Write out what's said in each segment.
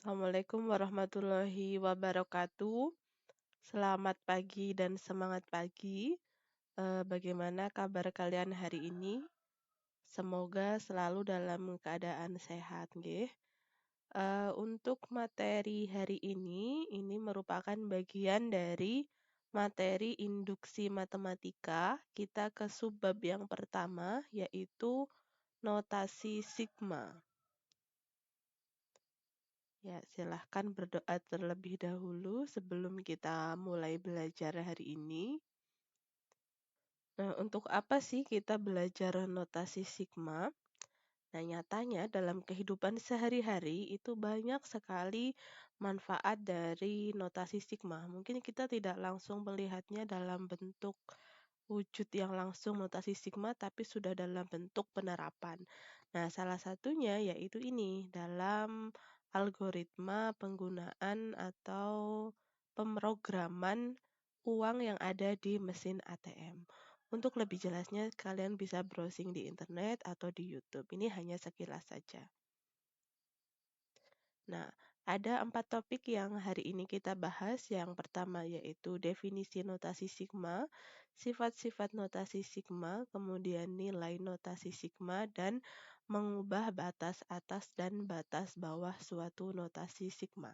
Assalamualaikum warahmatullahi wabarakatuh. Selamat pagi dan semangat pagi. Bagaimana kabar kalian hari ini? Semoga selalu dalam keadaan sehat, nggih. Untuk materi hari ini merupakan bagian dari materi induksi matematika. Kita ke subbab yang pertama, yaitu notasi sigma. Ya, silahkan berdoa terlebih dahulu sebelum kita mulai belajar hari ini. Nah, untuk apa sih kita belajar notasi sigma? Nah, nyatanya dalam kehidupan sehari-hari itu banyak sekali manfaat dari notasi sigma. Mungkin kita tidak langsung melihatnya dalam bentuk wujud yang langsung notasi sigma, tapi sudah dalam bentuk penerapan. Nah, salah satunya yaitu ini, dalam algoritma penggunaan atau pemrograman uang yang ada di mesin ATM. Untuk lebih jelasnya, kalian bisa browsing di internet atau di YouTube. Ini hanya sekilas saja. Nah, ada 4 topik yang hari ini kita bahas. Yang pertama yaitu definisi notasi sigma, sifat-sifat notasi sigma, kemudian nilai notasi sigma, dan mengubah batas atas dan batas bawah suatu notasi sigma.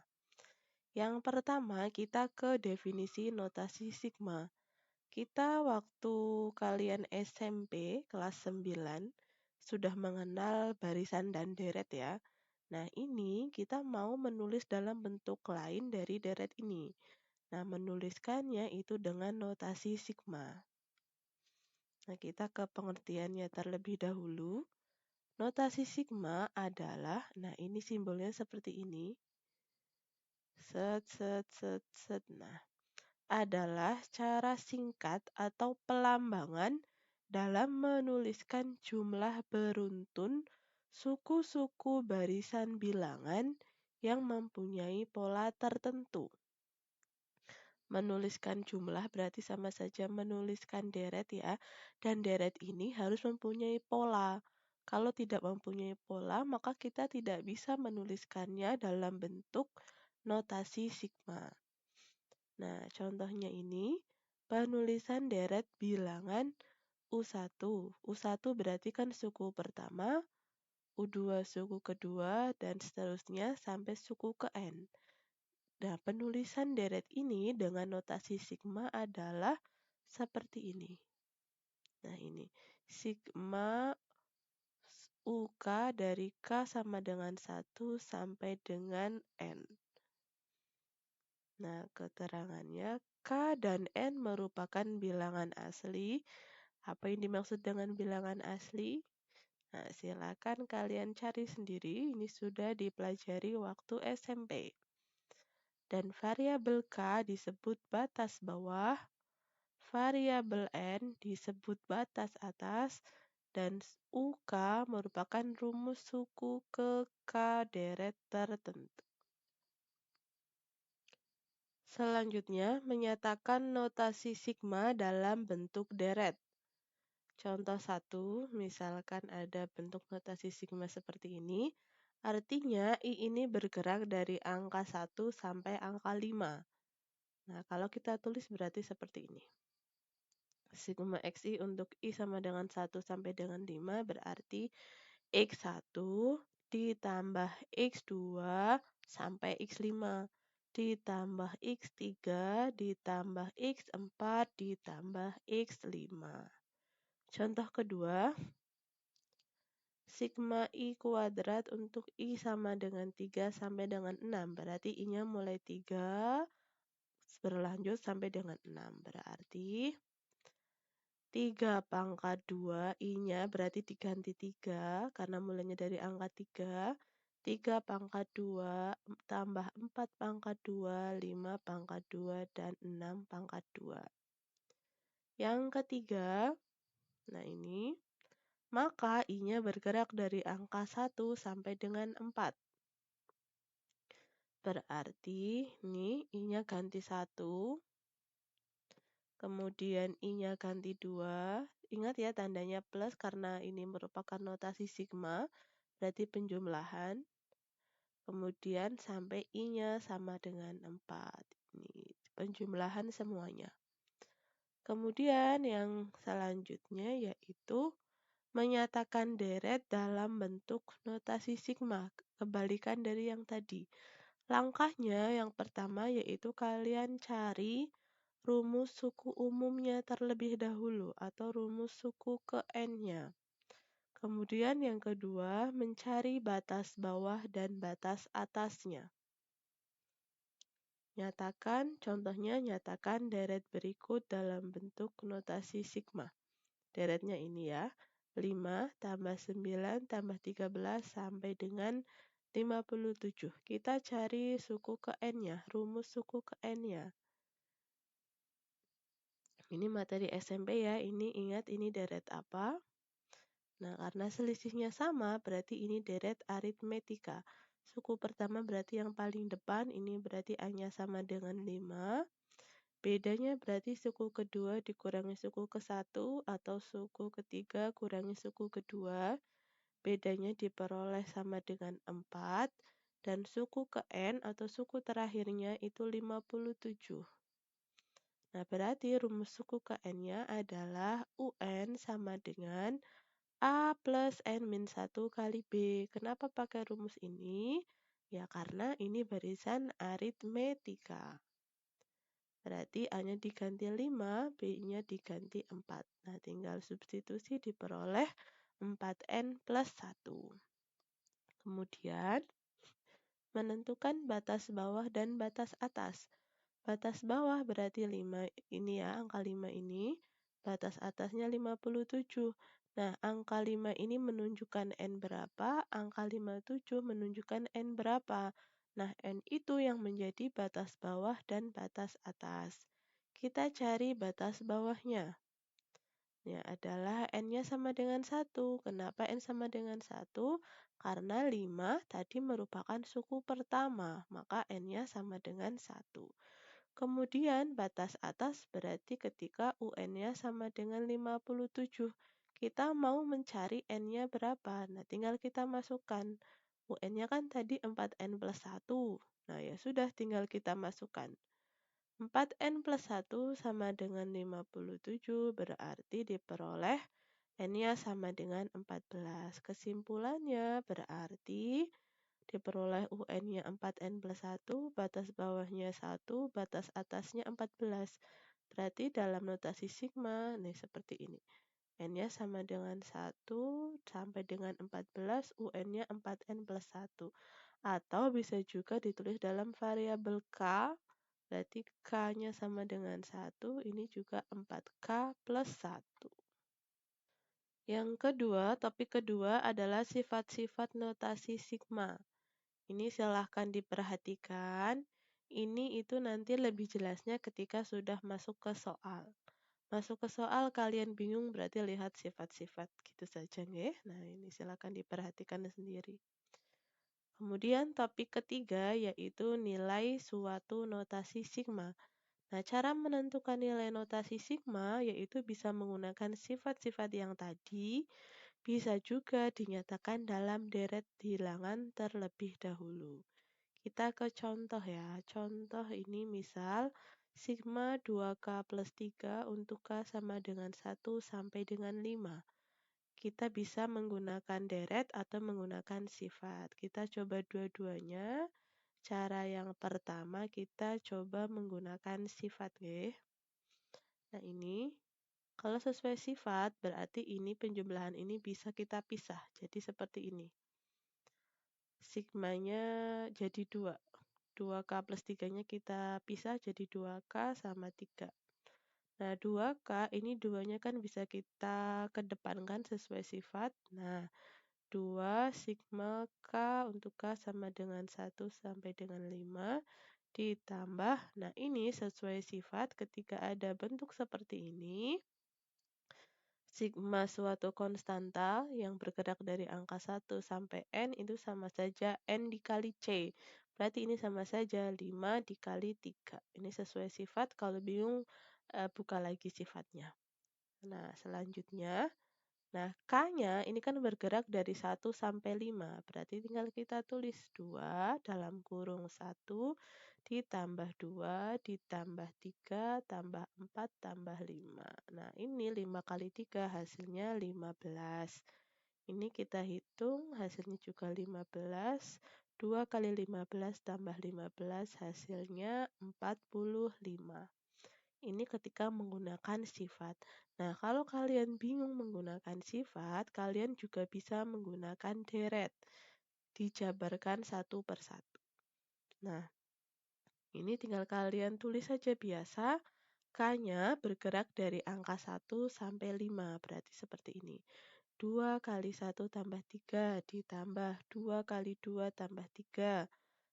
Yang pertama, kita ke definisi notasi sigma. Kita waktu kalian SMP kelas 9 sudah mengenal barisan dan deret ya. Nah, ini kita mau menulis dalam bentuk lain dari deret ini. Nah, menuliskannya itu dengan notasi sigma. Nah, kita ke pengertiannya terlebih dahulu. Notasi sigma adalah, nah ini simbolnya seperti ini. Set, set, set, set. Nah, adalah cara singkat atau pelambangan dalam menuliskan jumlah beruntun suku-suku barisan bilangan yang mempunyai pola tertentu. Menuliskan jumlah berarti sama saja menuliskan deret ya, dan deret ini harus mempunyai pola. Kalau tidak mempunyai pola, maka kita tidak bisa menuliskannya dalam bentuk notasi sigma. Nah, contohnya ini, penulisan deret bilangan U1. U1 berarti kan suku pertama, U2 suku kedua, dan seterusnya sampai suku ke N. Nah, penulisan deret ini dengan notasi sigma adalah seperti ini. Nah, ini sigma UK dari K sama dengan 1 sampai dengan N. Nah, keterangannya K dan N merupakan bilangan asli. Apa yang dimaksud dengan bilangan asli? Nah, silakan kalian cari sendiri. Ini sudah dipelajari waktu SMP. Dan variabel K disebut batas bawah, variabel N disebut batas atas, dan UK merupakan rumus suku ke K deret tertentu. Selanjutnya, menyatakan notasi sigma dalam bentuk deret. Contoh 1, misalkan ada bentuk notasi sigma seperti ini, artinya I ini bergerak dari angka 1 sampai angka 5. Nah, kalau kita tulis berarti seperti ini. Sigma XI untuk I sama dengan 1 sampai dengan 5 berarti X1 ditambah X2 sampai X5 ditambah X3 ditambah X4 ditambah X5. Contoh kedua, sigma I kuadrat untuk I sama dengan 3 sampai dengan 6. Berarti I-nya mulai 3 berlanjut sampai dengan 6. Berarti 3 pangkat 2 I-nya berarti diganti 3 karena mulainya dari angka 3. 3 pangkat 2 tambah 4 pangkat 2, 5 pangkat 2, dan 6 pangkat 2. Yang ketiga, nah ini, maka I-nya bergerak dari angka 1 sampai dengan 4. Berarti ini I-nya ganti 1, kemudian I-nya ganti 2. Ingat ya tandanya plus karena ini merupakan notasi sigma, berarti penjumlahan. Kemudian sampai I-nya sama dengan 4. Ini penjumlahan semuanya. Kemudian yang selanjutnya yaitu menyatakan deret dalam bentuk notasi sigma, kebalikan dari yang tadi. Langkahnya yang pertama yaitu kalian cari rumus suku umumnya terlebih dahulu atau rumus suku ke N-nya. Kemudian yang kedua, mencari batas bawah dan batas atasnya. Contohnya nyatakan deret berikut dalam bentuk notasi sigma. Deretnya ini ya, 5 tambah 9 tambah 13 sampai dengan 57. Kita cari suku ke N-nya, rumus suku ke N-nya. Ini materi SMP ya, ini ingat ini deret apa? Nah, karena selisihnya sama, berarti ini deret aritmetika. Suku pertama berarti yang paling depan, ini berarti A-nya sama dengan 5. Bedanya berarti suku kedua dikurangi suku ke satu atau suku ketiga kurangi suku kedua. Bedanya diperoleh sama dengan 4. Dan suku ke N atau suku terakhirnya itu 57. Nah, berarti rumus suku ke N-nya adalah UN sama dengan A plus N min 1 kali B. Kenapa pakai rumus ini? Ya karena ini barisan aritmetika. Berarti A-nya diganti 5, B-nya diganti 4. Nah, tinggal substitusi diperoleh 4N plus 1. Kemudian, menentukan batas bawah dan batas atas. Batas bawah berarti 5 ini ya, angka 5 ini. Batas atasnya 57. Nah, angka 5 ini menunjukkan N berapa, angka 57 menunjukkan N berapa. Nah, N itu yang menjadi batas bawah dan batas atas. Kita cari batas bawahnya. Ya, adalah N-nya sama dengan 1. Kenapa N sama dengan 1? Karena 5 tadi merupakan suku pertama, maka N-nya sama dengan 1. Kemudian batas atas berarti ketika UN-nya sama dengan 57. Kita mau mencari N-nya berapa? Nah, tinggal kita masukkan. UN-nya kan tadi 4N plus 1. Nah, ya sudah tinggal kita masukkan. 4N plus 1 sama dengan 57 berarti diperoleh N-nya sama dengan 14. Kesimpulannya berarti diperoleh UN-nya 4N plus 1, batas bawahnya 1, batas atasnya 14. Berarti dalam notasi sigma, nih seperti ini. N-nya sama dengan 1 sampai dengan 14, UN-nya 4N plus 1. Atau bisa juga ditulis dalam variabel K, berarti K-nya sama dengan 1, ini juga 4K plus 1. Yang kedua, topik kedua adalah sifat-sifat notasi sigma. Ini silahkan diperhatikan. Ini itu nanti lebih jelasnya ketika sudah masuk ke soal. Masuk ke soal kalian bingung berarti lihat sifat-sifat gitu saja nggih. Nah, ini silahkan diperhatikan sendiri. Kemudian topik ketiga yaitu nilai suatu notasi sigma. Nah, cara menentukan nilai notasi sigma yaitu bisa menggunakan sifat-sifat yang tadi, bisa juga dinyatakan dalam deret bilangan terlebih dahulu. Kita ke contoh ya. Contoh ini misal sigma 2K plus 3 untuk K sama dengan 1 sampai dengan 5. Kita bisa menggunakan deret atau menggunakan sifat. Kita coba dua-duanya. Cara yang pertama kita coba menggunakan sifat nggih. Nah, ini kalau sesuai sifat berarti ini penjumlahan ini bisa kita pisah. Jadi seperti ini. Sigmanya jadi 2. 2K plus 3-nya kita pisah jadi 2K sama 3. Nah, 2K ini 2-nya kan bisa kita kedepankan sesuai sifat. Nah, 2 sigma K untuk K sama dengan 1 sampai dengan 5 ditambah. Nah, ini sesuai sifat ketika ada bentuk seperti ini. Sigma suatu konstanta yang bergerak dari angka 1 sampai N itu sama saja N dikali C. Berarti ini sama saja 5 dikali 3. Ini sesuai sifat, kalau bingung buka lagi sifatnya. Nah, selanjutnya Nah, K-nya ini kan bergerak dari 1 sampai 5, berarti tinggal kita tulis 2 dalam kurung 1 ditambah 2 ditambah 3 tambah 4 tambah 5. Nah, ini 5 kali 3 hasilnya 15. Ini kita hitung hasilnya juga 15. 2 kali 15 tambah 15 hasilnya 45. Ini ketika menggunakan sifat. Nah, kalau kalian bingung menggunakan sifat, kalian juga bisa menggunakan deret. Dijabarkan satu per satu. Nah, ini tinggal kalian tulis saja biasa. K-nya bergerak dari angka 1 sampai 5. Berarti seperti ini. 2 kali 1 tambah 3 ditambah 2 kali 2 tambah 3.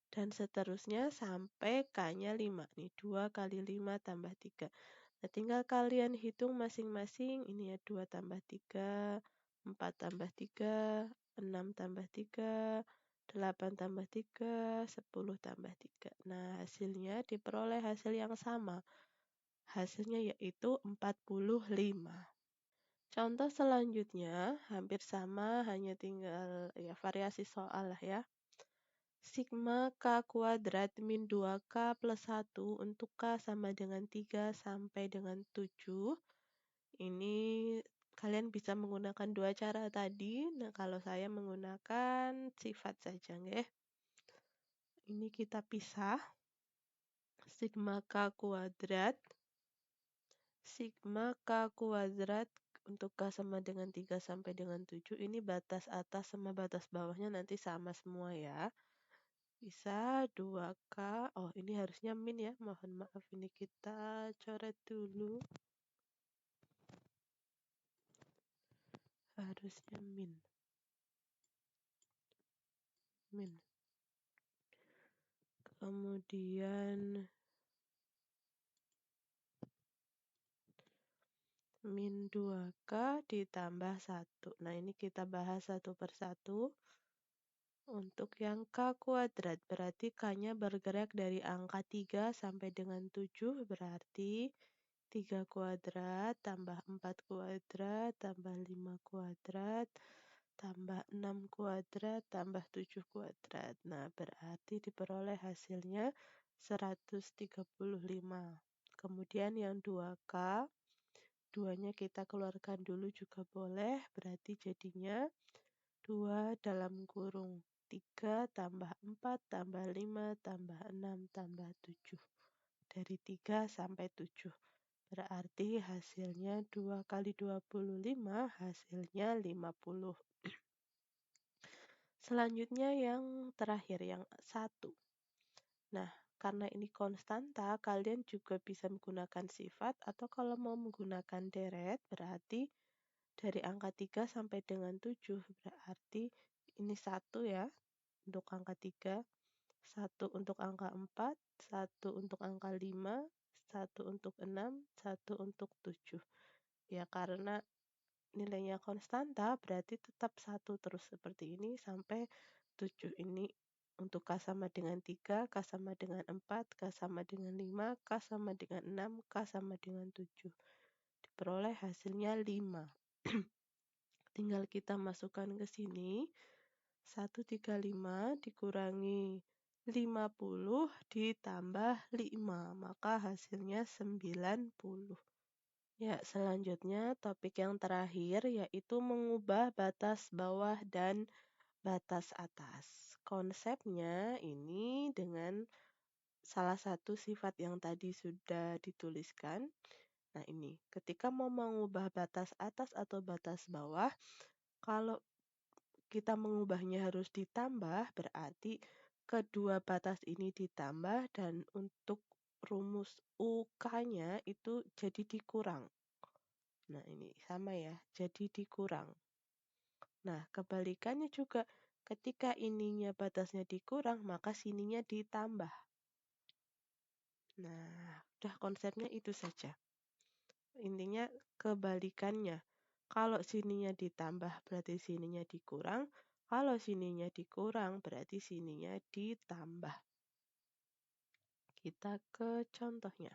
Dan seterusnya sampai K-nya 5 nih. 2 kali 5 tambah 3. Nah, tinggal kalian hitung masing-masing. Ini ya 2 tambah 3, 4 tambah 3, 6 tambah 3, 8 tambah 3, 10 tambah 3. Nah, hasilnya diperoleh hasil yang sama. Hasilnya yaitu 45. Contoh selanjutnya hampir sama, hanya tinggal ya variasi soal lah ya. Sigma K kuadrat min 2K plus 1 untuk K sama dengan 3 sampai dengan 7. Ini kalian bisa menggunakan dua cara tadi. Nah, kalau saya menggunakan sifat saja, nggih. Ini kita pisah. Sigma K kuadrat. Sigma K kuadrat untuk K sama dengan 3 sampai dengan 7. Ini batas atas sama batas bawahnya nanti sama semua ya. Bisa 2K. Oh, ini harusnya min ya. Mohon maaf, ini kita coret dulu. Harusnya min. Min. Kemudian min 2K ditambah 1. Nah, ini kita bahas satu per satu. Untuk yang K kuadrat, berarti K-nya bergerak dari angka 3 sampai dengan 7, berarti 3 kuadrat, tambah 4 kuadrat, tambah 5 kuadrat, tambah 6 kuadrat, tambah 7 kuadrat. Nah, berarti diperoleh hasilnya 135. Kemudian yang 2K, duanya kita keluarkan dulu juga boleh, berarti jadinya 2 dalam kurung 3 tambah 4 tambah 5 tambah 6 tambah 7. Dari 3 sampai 7. Berarti hasilnya 2 kali 25 hasilnya 50. Selanjutnya yang terakhir, yang 1. Nah, karena ini konstanta, kalian juga bisa menggunakan sifat atau kalau mau menggunakan deret, berarti dari angka 3 sampai dengan 7, berarti ini 1 ya, untuk angka 3, 1 untuk angka 4, 1 untuk angka 5, 1 untuk 6, 1 untuk 7. Ya, karena nilainya konstanta, berarti tetap 1 terus seperti ini sampai 7. Ini untuk K sama dengan 3, K sama dengan 4, K sama dengan 5, K sama dengan 6, K sama dengan 7. Diperoleh hasilnya 5. Tinggal kita masukkan ke sini. 135 dikurangi 50 ditambah 5, maka hasilnya 90. Ya, selanjutnya topik yang terakhir yaitu mengubah batas bawah dan batas atas. Konsepnya ini dengan salah satu sifat yang tadi sudah dituliskan. Nah, ini ketika mau mengubah batas atas atau batas bawah, kalau kita mengubahnya harus ditambah, berarti kedua batas ini ditambah dan untuk rumus UK-nya itu jadi dikurang. Nah, ini sama ya, jadi dikurang. Nah, kebalikannya juga ketika ininya batasnya dikurang, maka sininya ditambah. Nah, udah konsepnya itu saja. Intinya kebalikannya. Kalau sininya ditambah berarti sininya dikurang. Kalau sininya dikurang berarti sininya ditambah. Kita ke contohnya.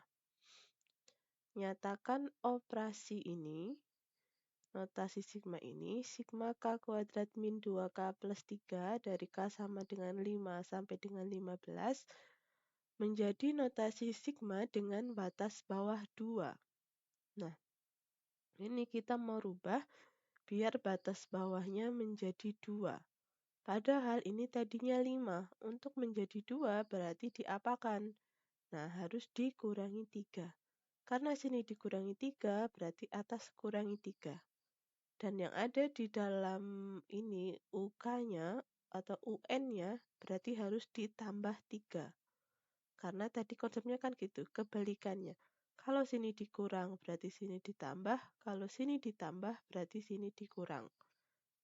Nyatakan operasi ini notasi sigma ini, sigma K kuadrat min 2K plus 3 dari K sama dengan 5 sampai dengan 15 menjadi notasi sigma dengan batas bawah 2. Nah, ini kita mau rubah biar batas bawahnya menjadi 2. Padahal ini tadinya 5. Untuk menjadi 2 berarti diapakan? Nah, harus dikurangi 3. Karena sini dikurangi 3, berarti atas kurangi 3. Dan yang ada di dalam ini UK-nya atau UN-nya berarti harus ditambah 3. Karena tadi konsepnya kan gitu, kebalikannya. Kalau sini dikurang berarti sini ditambah, kalau sini ditambah berarti sini dikurang.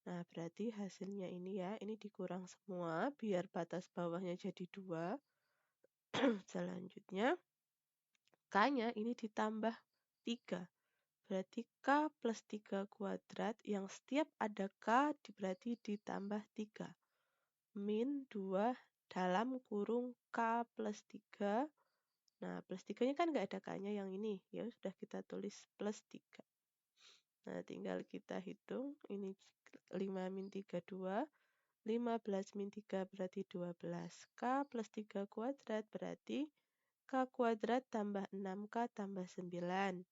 Nah, berarti hasilnya ini ya, ini dikurang semua biar batas bawahnya jadi 2. Selanjutnya, K-nya ini ditambah 3. Berarti K plus 3 kuadrat yang setiap ada K berarti ditambah 3. Min 2 dalam kurung K plus 3. Nah, plus 3-nya kan nggak ada K-nya yang ini. Ya sudah kita tulis plus 3. Nah, tinggal kita hitung. Ini 5 min 3, 2. 15 min 3 berarti 12. K plus 3 kuadrat berarti K kuadrat tambah 6K tambah 9.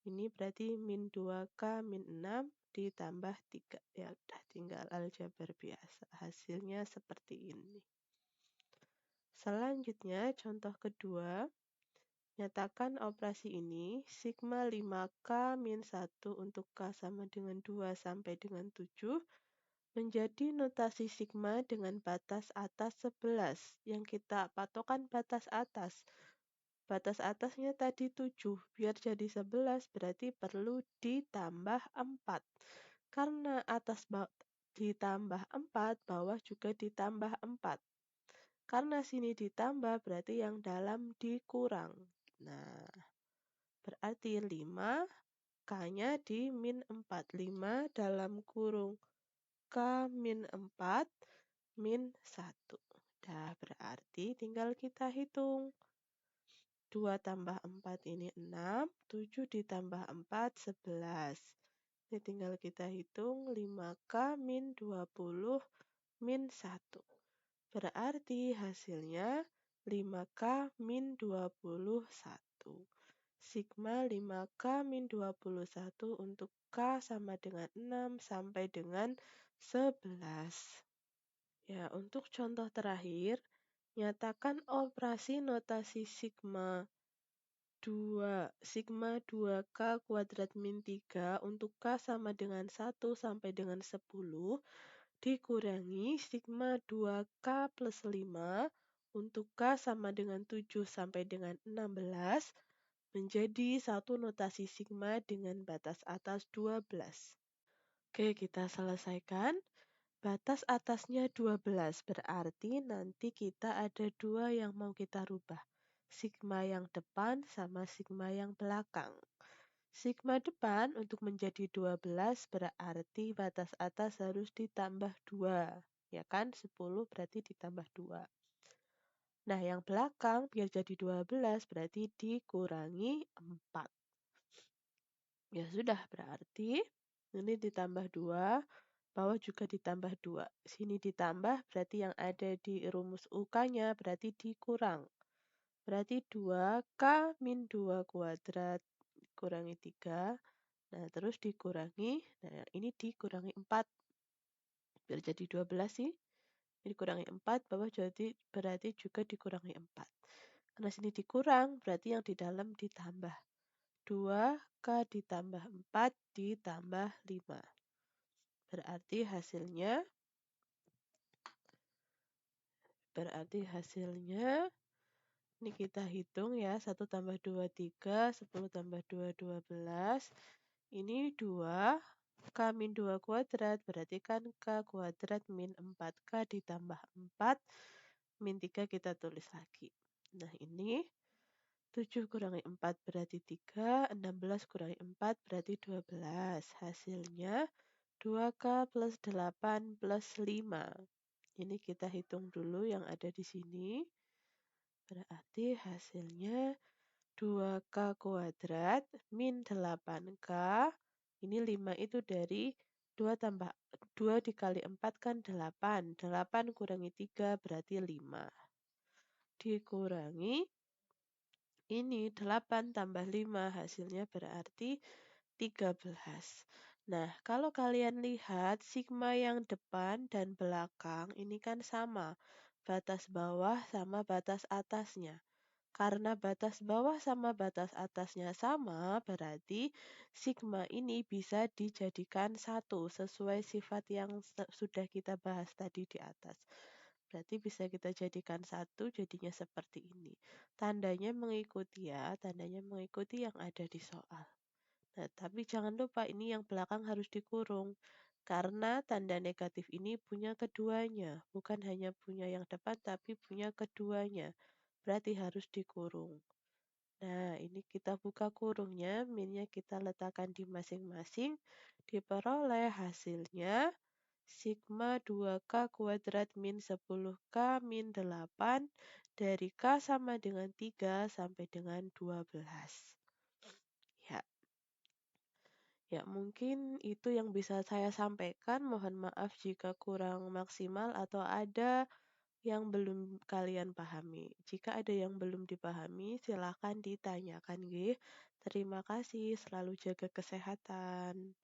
Ini berarti min 2K min 6 ditambah 3. Ya udah tinggal aljabar biasa. Hasilnya seperti ini. Selanjutnya contoh kedua. Nyatakan operasi ini sigma 5K min 1 untuk K sama dengan 2 sampai dengan 7 menjadi notasi sigma dengan batas atas 11. Yang kita patokan batas atas. Batas atasnya tadi 7, biar jadi 11 berarti perlu ditambah 4. Karena atas ditambah 4, bawah juga ditambah 4. Karena sini ditambah berarti yang dalam dikurang. Nah, berarti 5, K-nya di min 4. 5 dalam kurung K min 4 min 1. Nah, berarti tinggal kita hitung. 2 tambah 4 ini 6, 7 ditambah 4, 11. Ini tinggal kita hitung 5K min 20 min 1. Berarti hasilnya 5K min 21. Sigma 5K min 21 untuk K sama dengan 6 sampai dengan 11. Ya, untuk contoh terakhir, nyatakan operasi notasi sigma 2K kuadrat min 3 untuk K sama dengan 1 sampai dengan 10 dikurangi sigma 2K plus 5 untuk K sama dengan 7 sampai dengan 16 menjadi satu notasi sigma dengan batas atas 12. Oke, kita selesaikan. Batas atasnya 12, berarti nanti kita ada 2 yang mau kita rubah. Sigma yang depan sama sigma yang belakang. Sigma depan untuk menjadi 12 berarti batas atas harus ditambah 2. Ya kan, 10 berarti ditambah 2. Nah, yang belakang biar jadi 12 berarti dikurangi 4. Ya sudah, berarti ini ditambah 2, bawah juga ditambah 2. Sini ditambah berarti yang ada di rumus UK-nya berarti dikurang. Berarti 2K min 2 kuadrat kurangi 3. Nah, terus dikurangi. Nah, ini dikurangi 4. Biar jadi 12 sih. Ini dikurangi 4, bawah jadi berarti juga dikurangi 4. Karena sini dikurang, berarti yang di dalam ditambah. 2K ditambah 4 ditambah 5. Berarti hasilnya ini kita hitung ya. 1 tambah 2, 3. 10 tambah 2, 12. Ini 2. K min 2 kuadrat. Berarti kan K kuadrat min 4K ditambah 4. Min 3 kita tulis lagi. Nah, ini 7 kurangi 4 berarti 3. 16 kurangi 4 berarti 12. Hasilnya 2K plus 8 plus 5. Ini kita hitung dulu yang ada di sini. Berarti hasilnya 2K kuadrat min 8K Ini 5 itu dari 2 tambah 2 dikali 4 kan 8. 8 kurangi 3 berarti 5. Dikurangi ini 8 tambah 5 hasilnya berarti 13. Nah, kalau kalian lihat sigma yang depan dan belakang ini kan sama. Batas bawah sama batas atasnya. Karena batas bawah sama batas atasnya sama, berarti sigma ini bisa dijadikan satu sesuai sifat yang sudah kita bahas tadi di atas. Berarti bisa kita jadikan satu jadinya seperti ini. Tandanya mengikuti ya, tandanya mengikuti yang ada di soal. Nah, tapi jangan lupa ini yang belakang harus dikurung. Karena tanda negatif ini punya keduanya, bukan hanya punya yang depan tapi punya keduanya. Berarti harus dikurung. Nah, ini kita buka kurungnya, minnya kita letakkan di masing-masing. Diperoleh hasilnya sigma 2K kuadrat min 10K min 8 dari K sama dengan 3 sampai dengan 12. Ya, ya mungkin itu yang bisa saya sampaikan. Mohon maaf jika kurang maksimal atau ada yang belum kalian pahami. Jika ada yang belum dipahami, silakan ditanyakan, nggih. Terima kasih, selalu jaga kesehatan.